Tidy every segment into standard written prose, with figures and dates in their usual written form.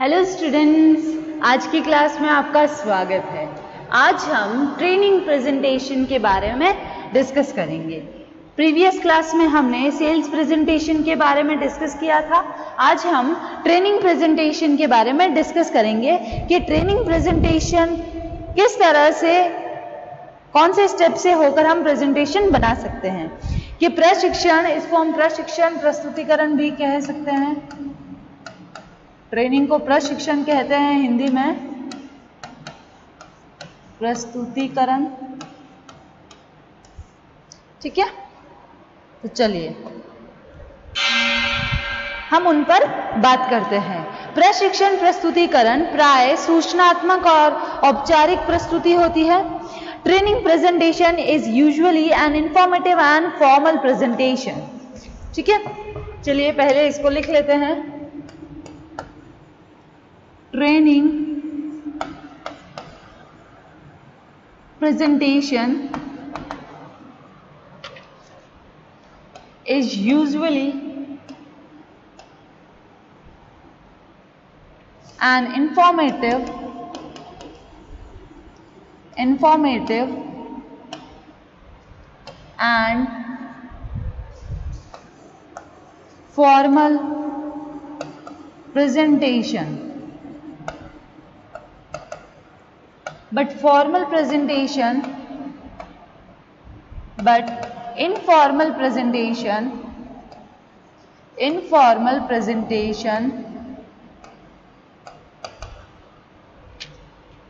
Hello students, आज की class में आपका स्वागत है। आज हम ट्रेनिंग प्रेजेंटेशन के बारे में डिस्कस करेंगे। प्रीवियस क्लास में हमने सेल्स प्रेजेंटेशन के बारे में डिस्कस किया था। आज हम ट्रेनिंग प्रेजेंटेशन के बारे में डिस्कस करेंगे कि ट्रेनिंग प्रेजेंटेशन किस तरह से, कौन से स्टेप से होकर हम प्रेजेंटेशन बना सकते हैं। कि प्रशिक्षण, इसको हम प्रशिक्षण प्रस्तुतिकरण भी कह सकते हैं। ट्रेनिंग को प्रशिक्षण कहते हैं, हिंदी में प्रस्तुतिकरण। ठीक है, तो चलिए हम उन पर बात करते हैं। प्रशिक्षण प्रस्तुतिकरण प्राय सूचनात्मक और औपचारिक प्रस्तुति होती है। Training presentation is usually an informative and formal presentation. ठीक है, चलिए पहले इसको लिख लेते हैं। Training presentation is usually an informative and formal presentation. But informal presentation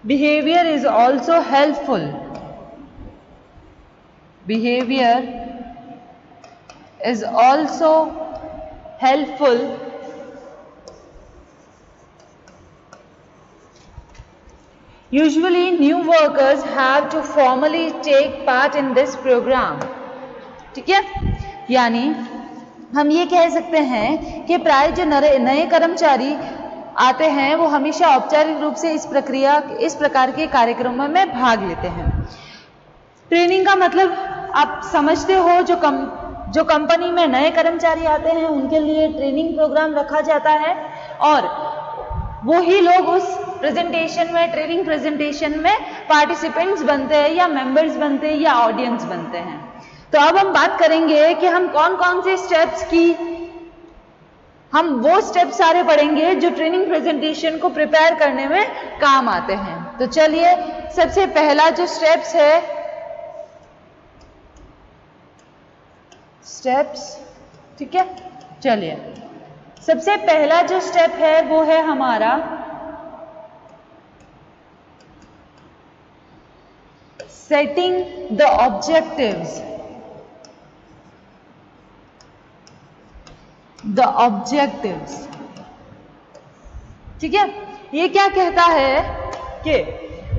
behavior is also helpful. Usually new workers have to formally take part in this program. ठीक है, यानी हम ये कह सकते हैं कि प्राय जो नए कर्मचारी आते हैं वो हमेशा औपचारिक रूप से इस प्रकार के कार्यक्रमों में भाग लेते हैं। ट्रेनिंग का मतलब आप समझते हो, जो कंपनी में नए कर्मचारी आते हैं उनके लिए ट्रेनिंग प्रोग्राम रखा जाता है और वो ही लोग उस प्रेजेंटेशन में, ट्रेनिंग प्रेजेंटेशन में पार्टिसिपेंट्स बनते हैं या मेंबर्स बनते हैं या ऑडियंस बनते हैं। तो अब हम बात करेंगे कि हम कौन कौन से स्टेप्स हम वो स्टेप सारे पढ़ेंगे जो ट्रेनिंग प्रेजेंटेशन को प्रिपेयर करने में काम आते हैं। तो चलिए, सबसे पहला जो स्टेप्स है, ठीक है, चलिए सबसे पहला जो स्टेप है वो है हमारा सेटिंग द ऑब्जेक्टिव्स। ठीक है, ये क्या कहता है कि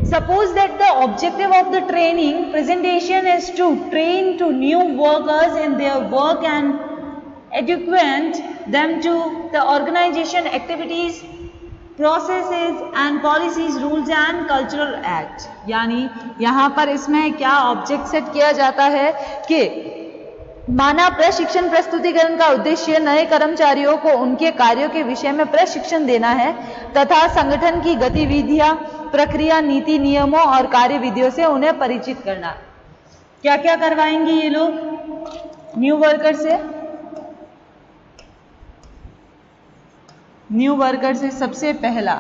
suppose that the objective of the training presentation is to train to new workers in their work and educate them to the organization activities, processes and policies, rules and cultural acts। यानी यहाँ पर इसमें क्या object set किया जाता है कि माना प्रशिक्षण प्रस्तुतिकरण का उद्देश्य नए कर्मचारियों को उनके कार्यों के विषय में प्रशिक्षण देना है तथा संगठन की गतिविधियां, प्रक्रिया, नीति, नियमों और कार्यविधियों से उन्हें परिचित करना। क्या क्या करवाएंगे ये लोग न्यू वर्कर से? न्यू वर्कर से सबसे पहला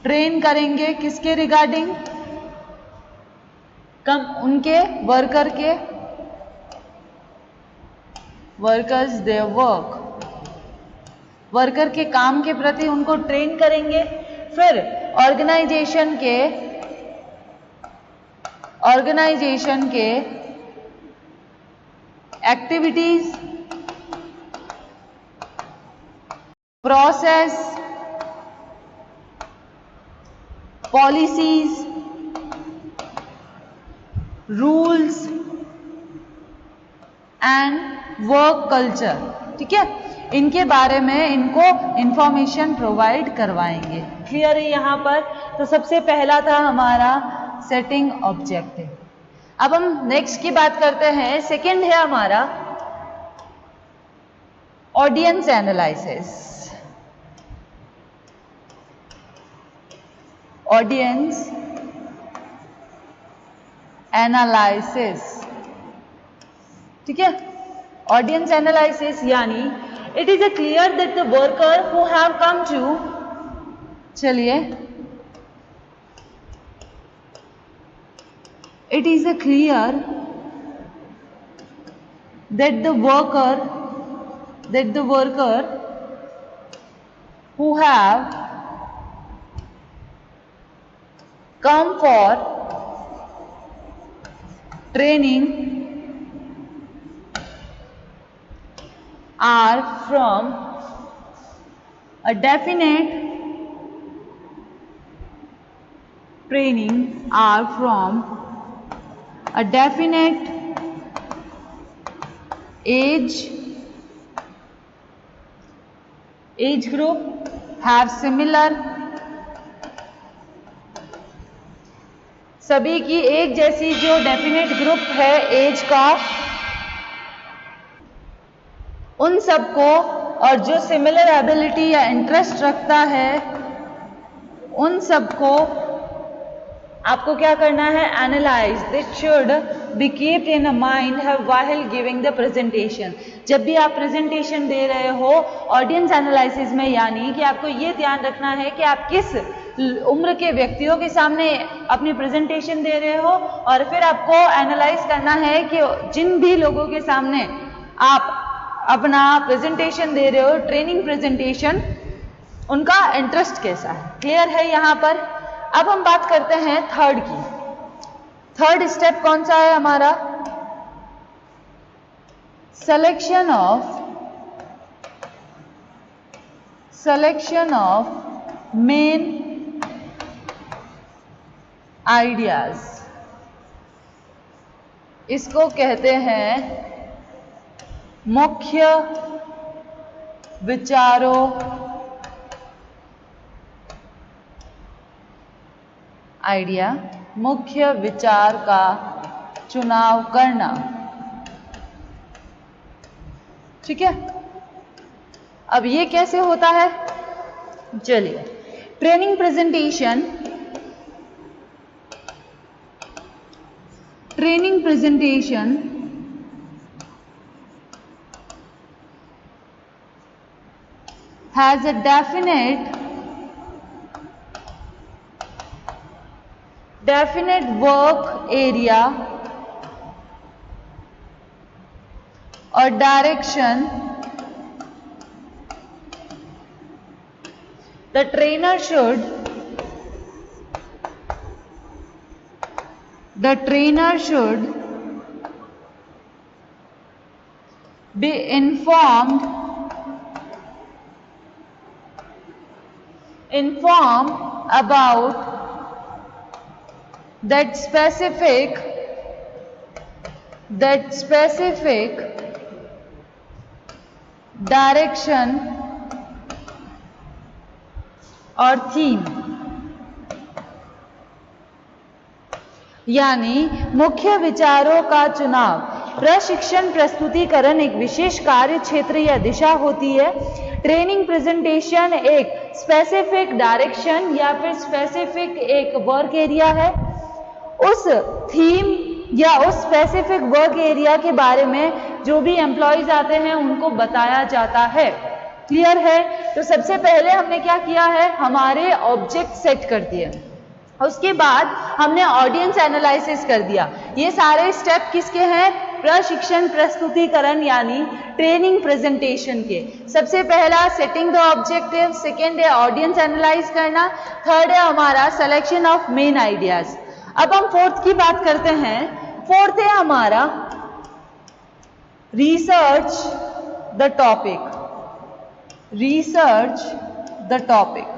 ट्रेन करेंगे किसके रिगार्डिंग? उनके वर्कर्स देयर वर्क, वर्कर के काम के प्रति उनको ट्रेन करेंगे। फिर ऑर्गेनाइजेशन के activities, process, policies, rules and work culture. ठीक है, इनके बारे में इनको इंफॉर्मेशन प्रोवाइड करवाएंगे। क्लियर है यहाँ पर? तो सबसे पहला था हमारा सेटिंग ऑब्जेक्टिव। अब हम नेक्स्ट की बात करते हैं। सेकंड है हमारा ऑडियंस एनालिसिस। ऑडियंस एनालिसिस, ठीक है। ऑडियंस एनालिसिस यानी it is a clear that the worker who have come to, चलिए, it is a clear that the worker who have come for training are from a definite age group, have similar, सभी की एक जैसी जो definite group है as का, उन सबको, और जो सिमिलर एबिलिटी या इंटरेस्ट रखता है उन सबको आपको क्या करना है, analyse. This should be keeped in a mind while giving the presentation. जब भी आप प्रेजेंटेशन दे रहे हो ऑडियंस एनालिसिस में, यानी कि आपको ये ध्यान रखना है कि आप किस उम्र के व्यक्तियों के सामने अपनी प्रेजेंटेशन दे रहे हो, और फिर आपको एनालाइज करना है कि जिन भी लोगों के सामने आप अपना प्रेजेंटेशन दे रहे हो, ट्रेनिंग प्रेजेंटेशन, उनका इंटरेस्ट कैसा है। क्लियर है यहाँ पर। अब हम बात करते हैं थर्ड की। थर्ड स्टेप कौन सा है हमारा, selection of main ideas। इसको कहते हैं मुख्य विचारों आइडिया, मुख्य विचार का चुनाव करना, ठीक है। अब ये कैसे होता है, चलिए, training presentation has a definite work area or direction the trainer should be informed about that specific direction और थीम। यानी मुख्य विचारों का चुनाव। प्रशिक्षण प्रस्तुतिकरण एक विशेष कार्य क्षेत्र या दिशा होती है। ट्रेनिंग प्रेजेंटेशन एक स्पेसिफिक डायरेक्शन या फिर स्पेसिफिक एक वर्क एरिया है। उस थीम या उस स्पेसिफिक वर्क एरिया के बारे में जो भी एम्प्लॉयज आते हैं उनको बताया जाता है। क्लियर है। तो सबसे पहले हमने क्या किया है, हमारे ऑब्जेक्ट सेट कर दिए, उसके बाद हमने ऑडियंस एनालिसिस कर दिया। ये सारे स्टेप किसके हैं, प्रशिक्षण प्रस्तुतिकरण यानी ट्रेनिंग प्रेजेंटेशन के। सबसे पहला सेटिंग द ऑब्जेक्टिव, सेकेंड है ऑडियंस एनालाइज करना, थर्ड है हमारा सिलेक्शन ऑफ मेन आइडियाज। अब हम फोर्थ की बात करते हैं। फोर्थ है हमारा research the topic. Research the topic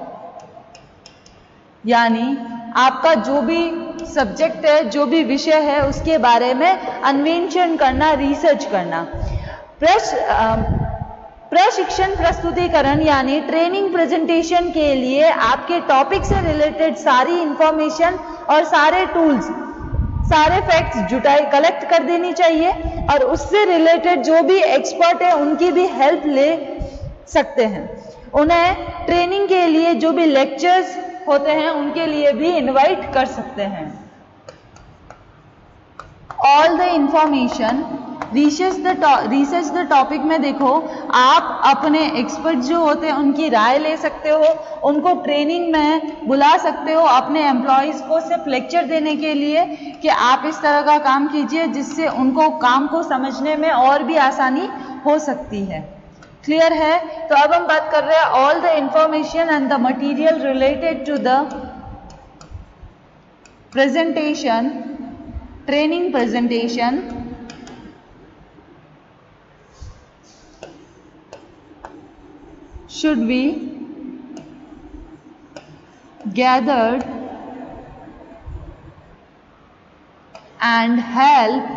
यानी आपका जो भी सब्जेक्ट है, जो भी विषय है, उसके बारे में अन्वेषण करना, रिसर्च करना। प्रशिक्षण प्रस्तुतिकरण यानी ट्रेनिंग प्रेजेंटेशन के लिए आपके टॉपिक से रिलेटेड सारी इंफॉर्मेशन और सारे टूल्स, सारे फैक्ट्स कलेक्ट कर देनी चाहिए, और उससे रिलेटेड जो भी एक्सपर्ट है उनकी भी हेल्प ले सकते हैं। उन्हें ट्रेनिंग के लिए जो भी लेक्चर्स होते हैं उनके लिए भी इनवाइट कर सकते हैं। All the information research the topic में देखो, आप अपने एक्सपर्ट जो होते हैं उनकी राय ले सकते हो, उनको ट्रेनिंग में बुला सकते हो अपने एम्प्लॉयज़ को सिर्फ लेक्चर देने के लिए कि आप इस तरह का काम कीजिए, जिससे उनको काम को समझने में और भी आसानी हो सकती है। क्लियर है? तो अब हम बात कर रहे हैं all the information and the material related to the presentation, training presentation should be gathered and help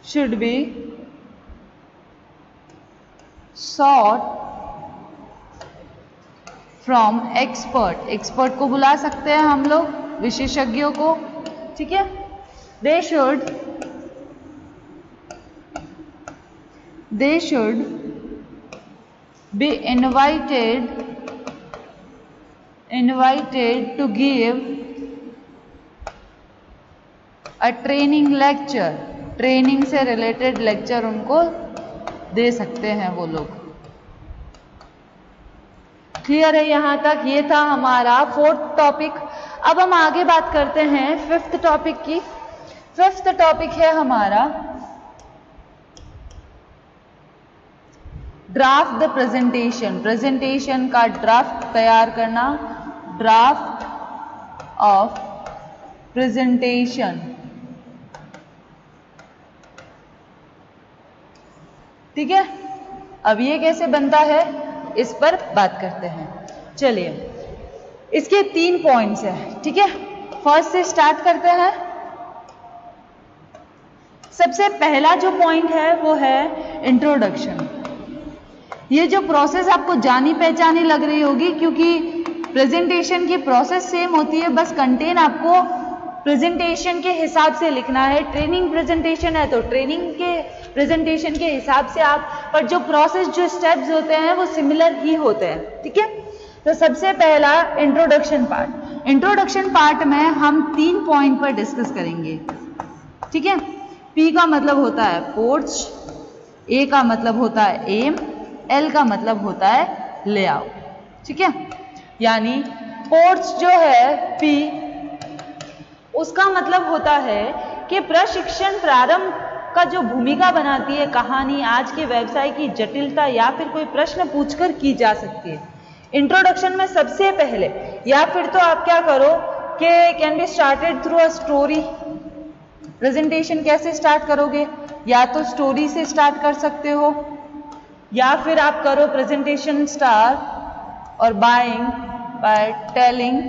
should be sought from expert। Expert को बुला सकते हैं हम लोग, विशेषज्ञों को, ठीक है। They should be invited to give a training lecture। Training से रिलेटेड लेक्चर उनको दे सकते हैं वो लोग। क्लियर है यहाँ तक? ये था हमारा 4th टॉपिक। अब हम आगे बात करते हैं 5th टॉपिक की। 5th टॉपिक है हमारा ड्राफ्ट द प्रेजेंटेशन। प्रेजेंटेशन का ड्राफ्ट तैयार करना, ड्राफ्ट ऑफ प्रेजेंटेशन। ठीक है, अब ये कैसे बनता है इस पर बात करते हैं। चलिए, इसके 3 पॉइंट्स हैं, ठीक है। फर्स्ट से स्टार्ट करते हैं। सबसे पहला जो पॉइंट है वो है इंट्रोडक्शन। ये जो प्रोसेस आपको जानी पहचानी लग रही होगी, क्योंकि प्रेजेंटेशन की प्रोसेस सेम होती है, बस कंटेंट आपको प्रेजेंटेशन के हिसाब से लिखना है। ट्रेनिंग प्रेजेंटेशन है तो ट्रेनिंग के प्रेजेंटेशन के हिसाब से आप, पर जो प्रोसेस, जो स्टेप्स होते हैं वो सिमिलर ही होते हैं, ठीक है। तो सबसे पहला इंट्रोडक्शन पार्ट। इंट्रोडक्शन पार्ट में हम 3 पॉइंट पर डिस्कस करेंगे, ठीक है। पी का मतलब होता है पोर्च, ए का मतलब होता है एम, एल का मतलब होता है लेआउट, ठीक है। यानी पोर्च जो है पी, उसका मतलब होता है कि प्रशिक्षण प्रारंभ का जो भूमिका बनाती है कहानी आज के व्यवसाय की जटिलता या फिर कोई प्रश्न पूछकर की जा सकती है। इंट्रोडक्शन में सबसे पहले, या फिर तो आप क्या करो कि can be started through a story. Presentation कैसे स्टार्ट करोगे? या तो स्टोरी से स्टार्ट कर सकते हो, या फिर आप करो प्रेजेंटेशन स्टार्ट और बाय टेलिंग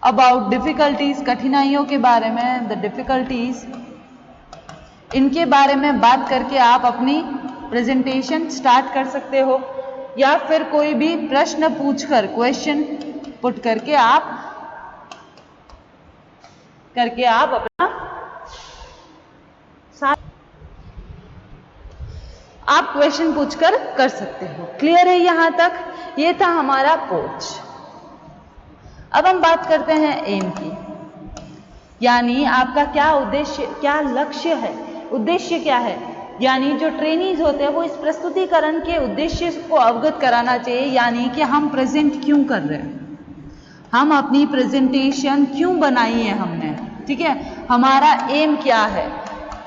अबाउट डिफिकल्टीज, कठिनाइयों के बारे में, द डिफिकल्टीज, इनके बारे में बात करके आप अपनी प्रेजेंटेशन स्टार्ट कर सकते हो। या फिर कोई भी प्रश्न पूछकर, क्वेश्चन पुट करके आप अपना आप क्वेश्चन पूछकर कर सकते हो। क्लियर है यहाँ तक? ये था हमारा पोर्च। अब हम बात करते हैं एम की, यानी आपका क्या उद्देश्य, क्या लक्ष्य है, उद्देश्य क्या है। यानी जो ट्रेनीज होते हैं वो इस प्रस्तुतिकरण के उद्देश्य को अवगत कराना चाहिए, यानी कि हम प्रेजेंट क्यों कर रहे हैं, हम अपनी प्रेजेंटेशन क्यों बनाई है हमने, ठीक है। हमारा एम क्या है,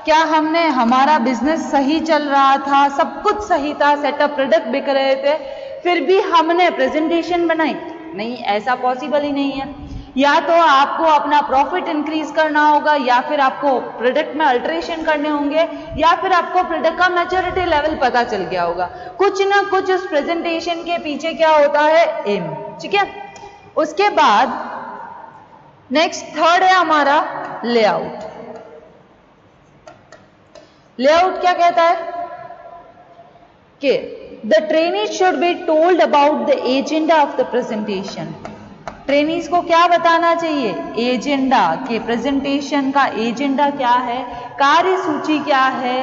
क्या हमने, हमारा बिजनेस सही चल रहा था, सब कुछ सही था, सेटअप प्रोडक्ट बिक रहे थे, फिर भी हमने प्रेजेंटेशन बनाई? नहीं, ऐसा पॉसिबल ही नहीं है। या तो आपको अपना प्रॉफिट इंक्रीज करना होगा, या फिर आपको प्रोडक्ट में अल्टरेशन करने होंगे, या फिर आपको प्रोडक्ट का मैच्योरिटी लेवल पता चल गया होगा। कुछ ना कुछ उस प्रेजेंटेशन के पीछे क्या होता है, एम, ठीक है। उसके बाद नेक्स्ट थर्ड है हमारा लेआउट। लेआउट क्या कहता है कि the trainee should be told about the agenda of the presentation. Trainees को क्या बताना चाहिए, एजेंडा, के प्रेजेंटेशन का एजेंडा क्या है, कार्य सूची क्या है,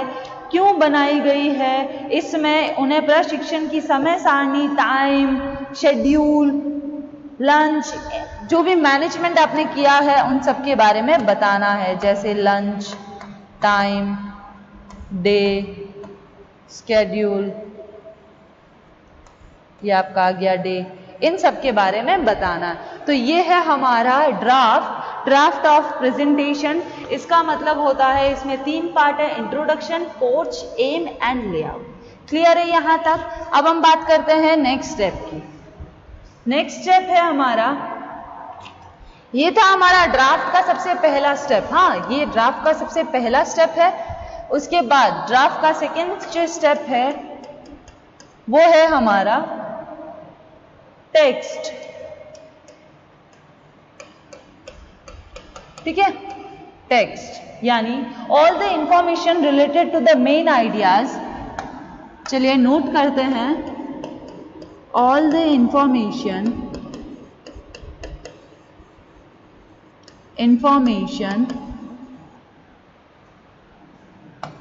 क्यों बनाई गई है, इसमें उन्हें प्रशिक्षण की समय सारणी, टाइम शेड्यूल, लंच, जो भी मैनेजमेंट आपने किया है उन सब के बारे में बताना है, जैसे लंच, टाइम, डे स्केड्यूल, ये आपका आ गया डे, इन सब के बारे में बताना। तो ये है हमारा ड्राफ्ट ऑफ प्रेजेंटेशन। इसका मतलब होता है इसमें 3 पार्ट है, इंट्रोडक्शन, पोर्च, एम एंड लेआउट। क्लियर है यहाँ तक? अब हम बात करते हैं नेक्स्ट स्टेप की। नेक्स्ट स्टेप है हमारा, ये था हमारा ड्राफ्ट का सबसे पहला स्टेप। हाँ, ये ड्राफ्ट का सबसे पहला स्टेप है। उसके बाद ड्राफ्ट का सेकेंड जो स्टेप है वो है हमारा टेक्स्ट। ठीक है, टेक्स्ट यानी all the information related to the main ideas. चलिए नोट करते हैं, all the information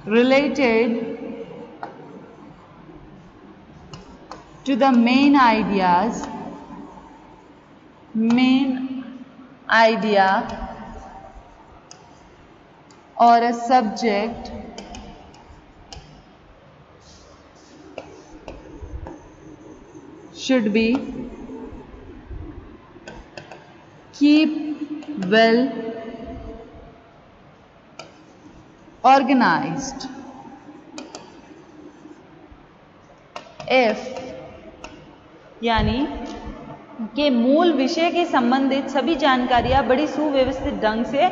related to the main idea or a subject should be keep well organized. If यानी कि मूल विषय के संबंधित सभी जानकारियां बड़ी सुव्यवस्थित ढंग से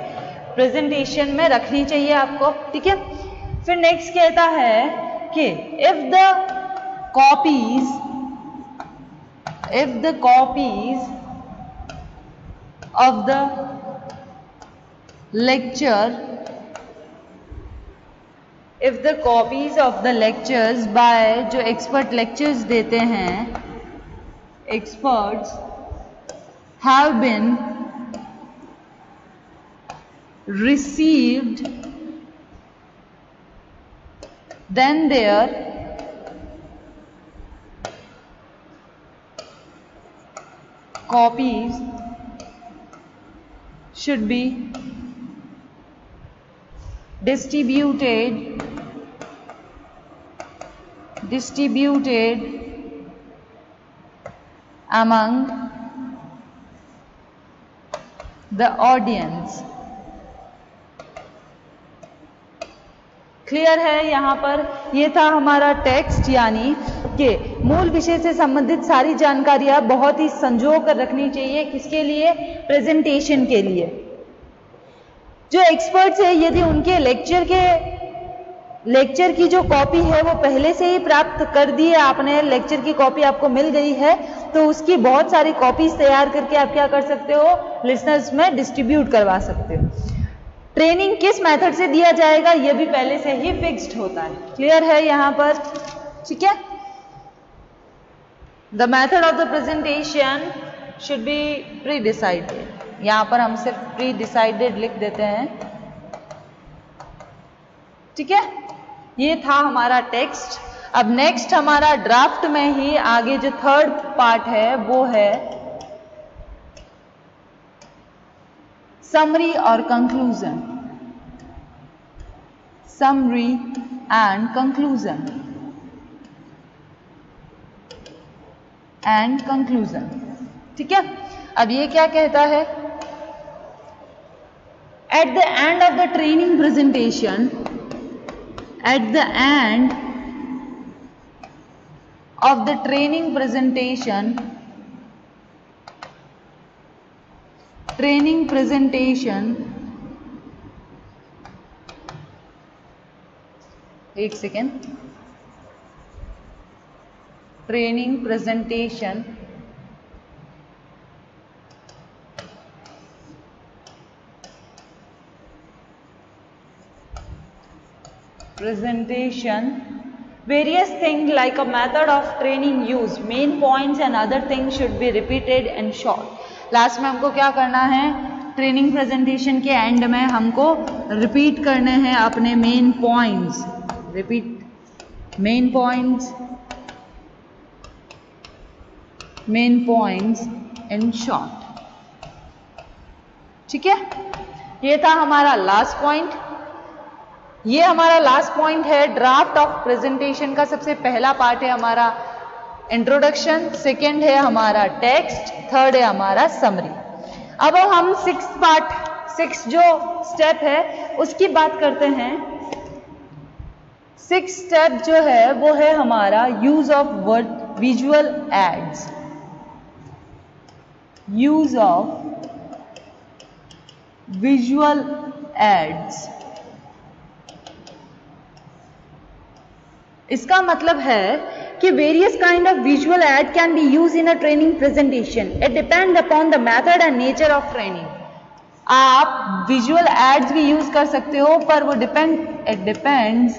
प्रेजेंटेशन में रखनी चाहिए आपको। ठीक है, फिर नेक्स्ट कहता है कि if the copies of the lectures by जो एक्सपर्ट लेक्चर्स देते हैं, experts have been received, then their copies should be distributed among the audience. Clear है यहाँ पर? ये था हमारा टेक्स्ट, यानी कि मूल विषय से संबंधित सारी जानकारियां बहुत ही संजो कर रखनी चाहिए। किसके लिए? प्रेजेंटेशन के लिए। जो एक्सपर्ट्स है, यदि उनके लेक्चर की जो कॉपी है वो पहले से ही प्राप्त कर दी है आपने, लेक्चर की कॉपी आपको मिल गई है, तो उसकी बहुत सारी कॉपीज तैयार करके आप क्या कर सकते हो? लिसनर्स में डिस्ट्रीब्यूट करवा सकते हो। ट्रेनिंग किस मेथड से दिया जाएगा ये भी पहले से ही फिक्स्ड होता है। क्लियर है यहाँ पर? ठीक है, the method of the presentation should be pre decided. यहाँ पर हम सिर्फ प्री डिसाइडेड लिख देते हैं। ठीक है, ये था हमारा टेक्स्ट। अब नेक्स्ट हमारा ड्राफ्ट में ही आगे जो थर्ड पार्ट है वो है समरी और कंक्लूजन। Summary and conclusion. ठीक है, अब ये क्या कहता है? At the end of the training presentation, at the end of the training presentation एक second, training presentation various things like a method of training use, main points and other things should be repeated and short. Last में हमको क्या करना है? Training presentation के and में हमको repeat करने हैं अपने main points. Repeat main points in short. ठीक है, ये था हमारा लास्ट पॉइंट। ये हमारा लास्ट पॉइंट है ड्राफ्ट ऑफ प्रेजेंटेशन का। सबसे पहला पार्ट है हमारा इंट्रोडक्शन, सेकेंड है हमारा टेक्स्ट, थर्ड है हमारा समरी। अब हम सिक्स जो स्टेप है उसकी बात करते हैं। सिक्स स्टेप जो है वो है हमारा use of visual aids, use of visual aids. इसका मतलब है कि various kind of visual add can be use in a training presentation. It depend upon the method and nature of training. आप विजुअल एड्स भी use कर सकते हो, पर वो it depends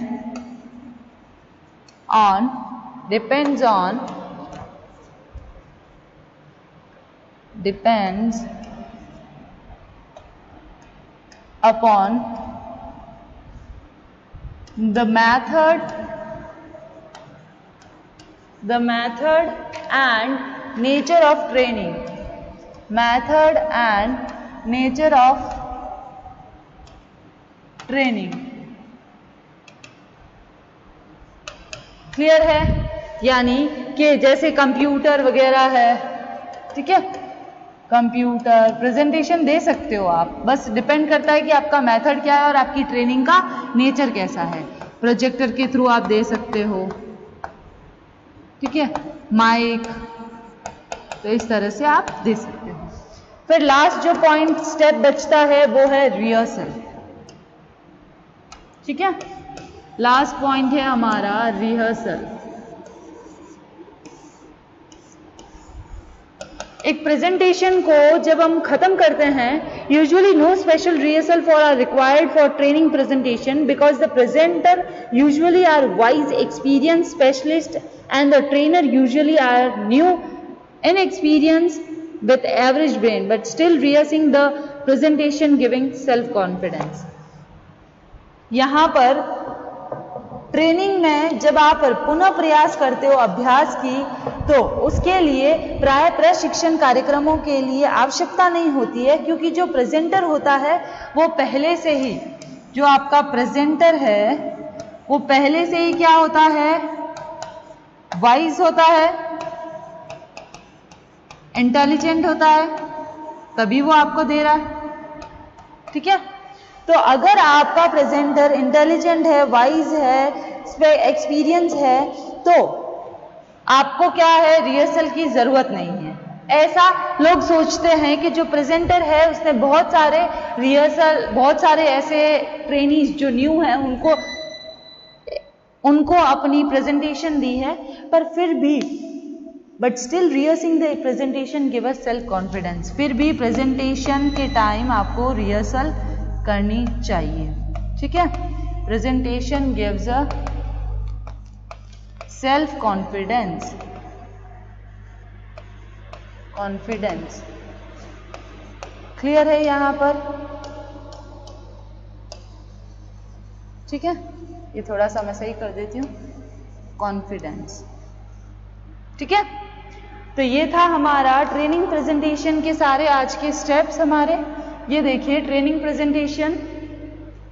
upon the method and nature of training, clear है? यानी कि जैसे कंप्यूटर वगैरह है, ठीक है, कंप्यूटर प्रेजेंटेशन दे सकते हो आप, बस डिपेंड करता है कि आपका मेथड क्या है और आपकी ट्रेनिंग का नेचर कैसा है। प्रोजेक्टर के थ्रू आप दे सकते हो, ठीक है, माइक, तो इस तरह से आप दे सकते हो। फिर लास्ट जो पॉइंट स्टेप बचता है वो है रिहर्सल। ठीक है, लास्ट पॉइंट है हमारा रिहर्सल। एक प्रेजेंटेशन को जब हम खत्म करते हैं, usually no special rehearsal for are required for training presentation because the presenter usually are wise experience specialist and the trainer usually are new inexperienced with average brain but still rehearsing the presentation giving self confidence। यहाँ पर training में जब आप पुनः प्रयास करते हो अभ्यास की, तो उसके लिए प्राय प्रशिक्षण कार्यक्रमों के लिए आवश्यकता नहीं होती है, क्योंकि जो प्रेजेंटर होता है वो पहले से ही, जो आपका प्रेजेंटर है वो पहले से ही क्या होता है, वाइज होता है, इंटेलिजेंट होता है, तभी वो आपको दे रहा है। ठीक है, तो अगर आपका प्रेजेंटर इंटेलिजेंट है, वाइज है, एक्सपीरियंस है, तो आपको क्या है, रिहर्सल की जरूरत नहीं है। ऐसा लोग सोचते हैं कि जो प्रेजेंटर है उसने बहुत सारे ऐसे ट्रेनीज जो न्यू हैं उनको अपनी प्रेजेंटेशन दी है, पर फिर भी but still rehearsing the presentation give us self confidence. फिर भी प्रेजेंटेशन के टाइम आपको रिहर्सल करनी चाहिए। ठीक है, presentation gives a self confidence. Clear है यहाँ पर? ठीक है, ये थोड़ा सा मैं सही कर देती हूँ, कॉन्फिडेंस। ठीक है, तो ये था हमारा ट्रेनिंग प्रेजेंटेशन के सारे आज के स्टेप्स हमारे। ये देखिए, ट्रेनिंग प्रेजेंटेशन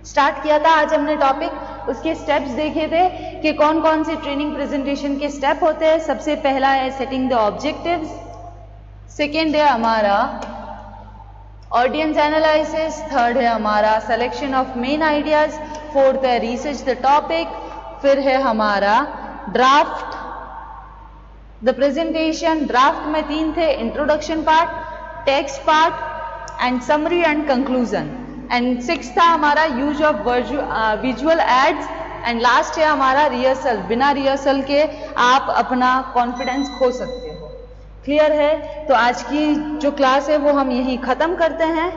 स्टार्ट किया था आज हमने टॉपिक, उसके स्टेप्स देखे थे कि कौन कौन से ट्रेनिंग प्रेजेंटेशन के स्टेप होते हैं। सबसे पहला है सेटिंग द ऑब्जेक्टिव्स, सेकेंड है हमारा ऑडियंस एनालिसिस, थर्ड है हमारा selection of main ideas, fourth है रिसर्च द टॉपिक, फिर है हमारा ड्राफ्ट द प्रेजेंटेशन। ड्राफ्ट में 3 थे, introduction part, text part and summary and conclusion. And 6 था हमारा use of visual aids, and last है हमारा रिहर्सल। बिना रिहर्सल के आप अपना कॉन्फिडेंस खो सकते हो। क्लियर है? तो आज की जो क्लास है वो हम यही खत्म करते हैं।